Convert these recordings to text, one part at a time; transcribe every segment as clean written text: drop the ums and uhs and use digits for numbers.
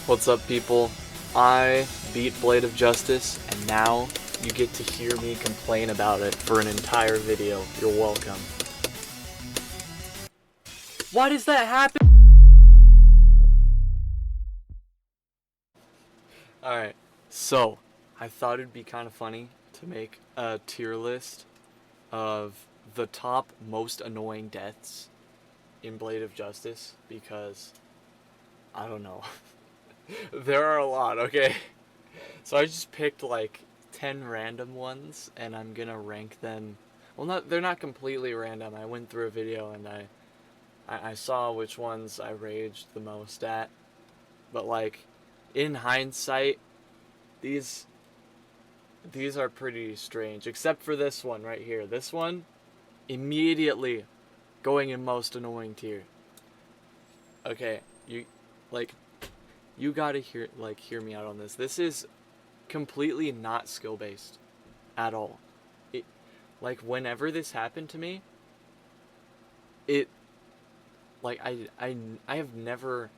What's up, people? I beat Blade of Justice, and now you get to hear me complain about it for an entire video. You're welcome. Why does that happen? Alright, so I thought it'd be kind of funny to make a tier list of the top most annoying deaths in Blade of Justice because I don't know. There are a lot, okay? So I just picked like 10 random ones and I'm gonna rank them. Well, they're not completely random. I went through a video and I saw which ones I raged the most at. But like in hindsight, these are pretty strange, except for this one right here. This one immediately going in most annoying tier. Okay, you gotta hear me out on this. This is completely not skill based at all. It, like, whenever this happened to me, it like I have never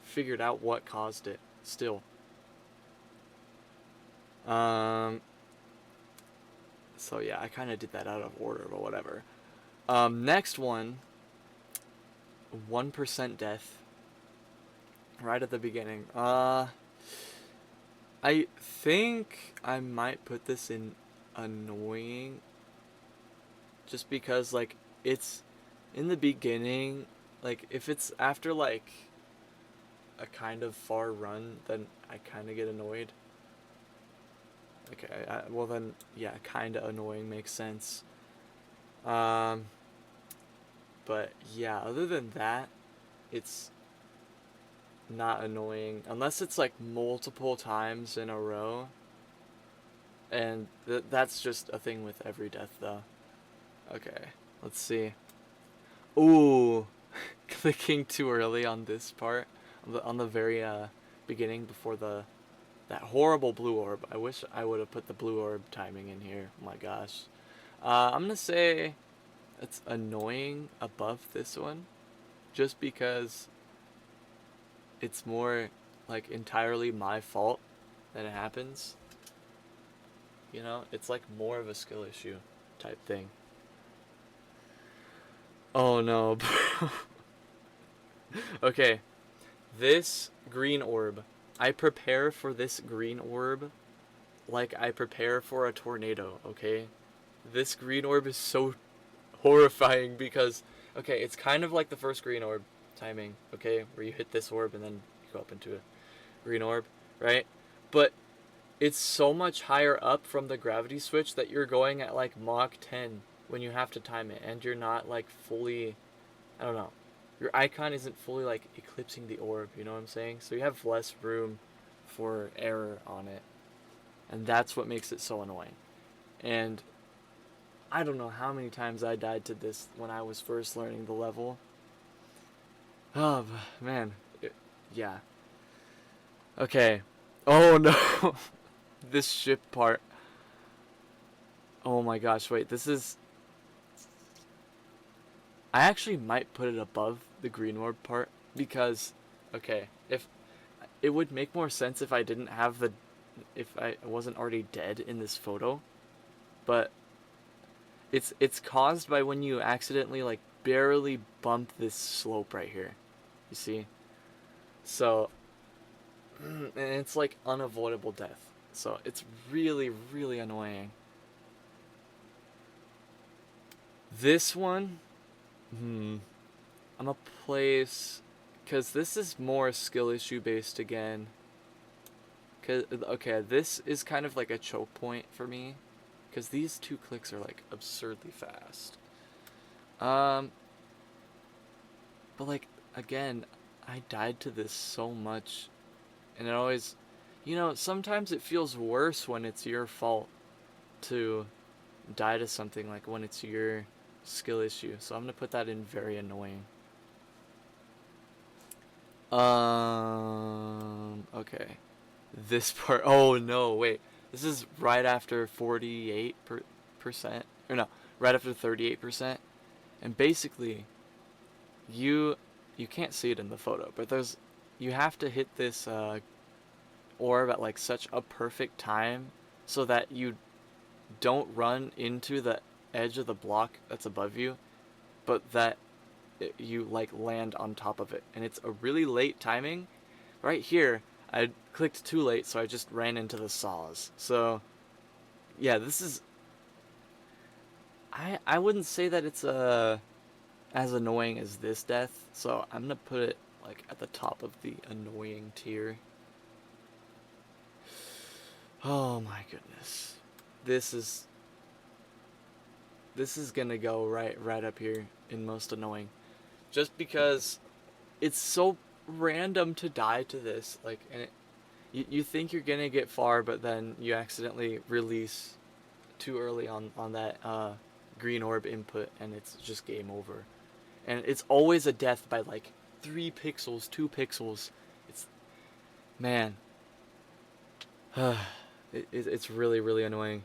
figured out what caused it still. So yeah, I kind of did that out of order, but whatever. Next one, 1% death right at the beginning. I think I might put this in annoying just because, like, it's in the beginning. Like, if it's after like a kind of far run, then I kind of get annoyed. Okay, well then, yeah, kind of annoying makes sense. But yeah, other than that, it's not annoying unless it's like multiple times in a row, and that's just a thing with every death though. Okay, let's see. Ooh, clicking too early on this part, on the very beginning before that horrible blue orb. I wish I would have put the blue orb timing in here. Oh my gosh. I'm gonna say it's annoying above this one, just because it's more like entirely my fault that it happens. You know, it's like more of a skill issue type thing. Oh no, bro. Okay, this green orb. I prepare for this green orb like I prepare for a tornado, okay? This green orb is so horrifying because, okay, it's kind of like the first green orb timing, okay? Where you hit this orb and then you go up into a green orb, right? But it's so much higher up from the gravity switch that you're going at like Mach 10 when you have to time it, and you're not like fully, I don't know, your icon isn't fully like eclipsing the orb, you know what I'm saying? So you have less room for error on it, and that's what makes it so annoying. And I don't know how many times I died to this when I was first learning the level. Oh man, yeah. Okay. Oh no. This ship part. Oh my gosh, wait, this is... I actually might put it above the green orb part because, okay, if it would make more sense if I didn't have the... if I wasn't already dead in this photo, but it's caused by when you accidentally like barely bump this slope right here. You see? So, and it's like unavoidable death. So it's really, really annoying. This one, I'm gonna place, because this is more skill issue based again. Cause, okay, this is kind of like a choke point for me, because these 2 clicks are like absurdly fast. But like, again, I died to this so much, and it always, you know, sometimes it feels worse when it's your fault to die to something, like when it's your skill issue. So I'm gonna put that in very annoying. Okay. This part, oh no, wait. This is right after 48%, or no, right after 38%. And basically, you can't see it in the photo, but there's you have to hit this orb at like such a perfect time so that you don't run into the edge of the block that's above you, but that you like land on top of it. And it's a really late timing. Right here, I clicked too late, so I just ran into the saws. So yeah, this is, I wouldn't say that it's as annoying as this death, so I'm gonna put it like at the top of the annoying tier. Oh my goodness. This is gonna go right up here in most annoying. Just because it's so random to die to this, like, and you think you're gonna get far, but then you accidentally release too early on that green orb input, and it's just game over. And it's always a death by like 3 pixels, 2 pixels. It's, man, it's really annoying.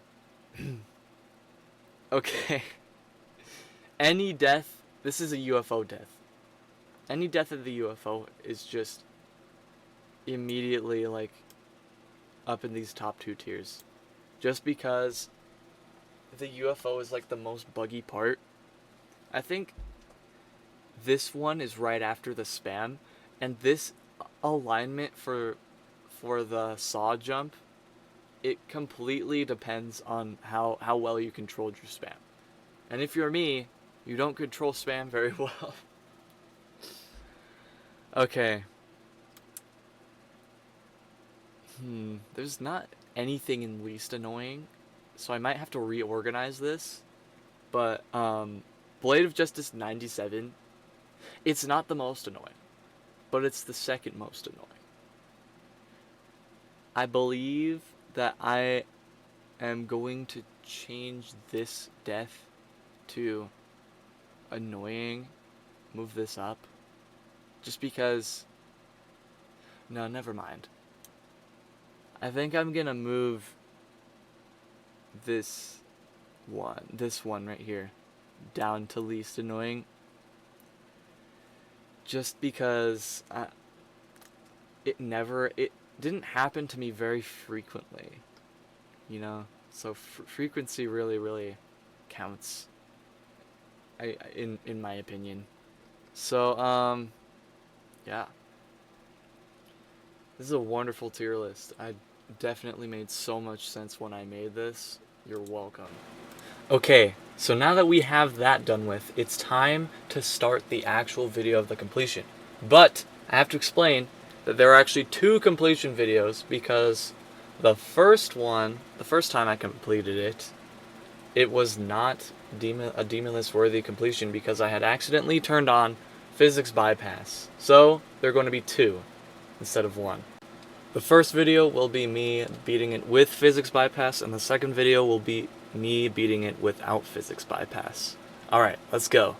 Okay. Any death, this is a UFO death. Any death of the UFO is just immediately like up in these top 2 tiers. Just because the UFO is like the most buggy part. I think this one is right after the spam, and this alignment for the saw jump, it completely depends on how well you controlled your spam. And if you're me, you don't control spam very well. Okay. There's not anything in least annoying, so I might have to reorganize this. But Blade of Justice 97, it's not the most annoying, but it's the second most annoying. I believe that I am going to change this death to annoying, move this up, just because, no, never mind. I think I'm gonna move this one right here down to least annoying, just because it didn't happen to me very frequently, you know, so frequency really counts, in my opinion. So yeah, this is a wonderful tier list. I definitely made so much sense when I made this. You're welcome. Okay, so now that we have that done with, it's time to start the actual video of the completion. But I have to explain that there are actually 2 completion videos, because the first time I completed it, it was not a demon list worthy completion because I had accidentally turned on physics bypass. So they're going to be 2 instead of 1. The first video will be me beating it with physics bypass, and the second video will be me beating it without physics bypass. Alright, let's go.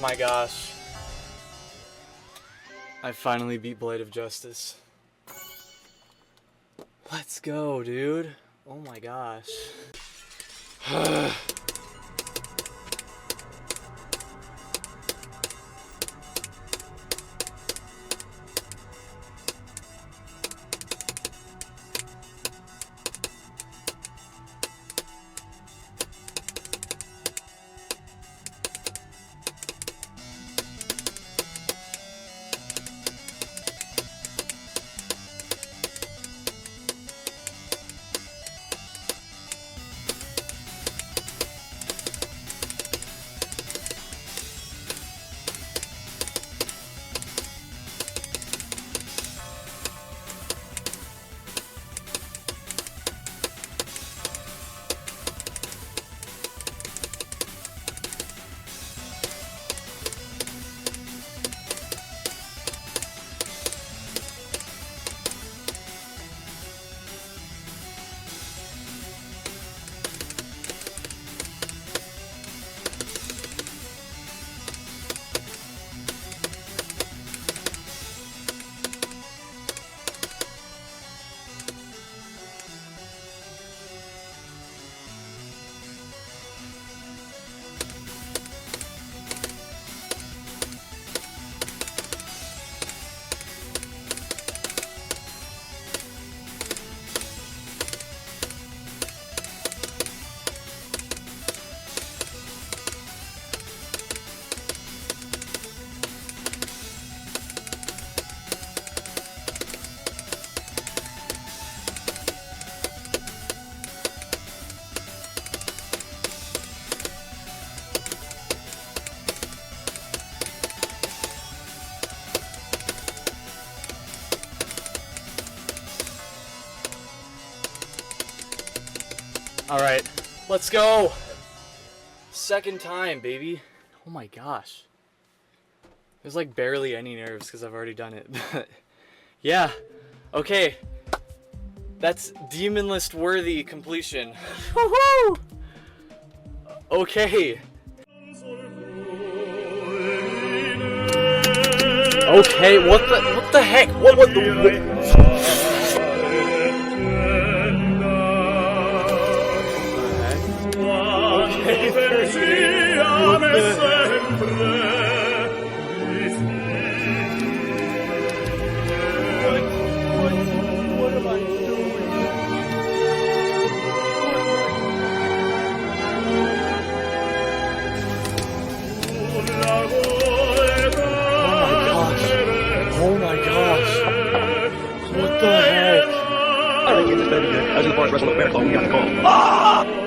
my gosh. I finally beat Blade of Justice. Let's go, dude. Oh my gosh. Alright, let's go! Second time, baby. Oh my gosh. There's like barely any nerves because I've already done it. But yeah, okay. That's Demon List worthy completion. Woohoo! Okay. Okay, what the heck? What am I doing? Oh my gosh. What the heck? I think it's better. As the forest wrestle with bear claw, we got the call. Ah!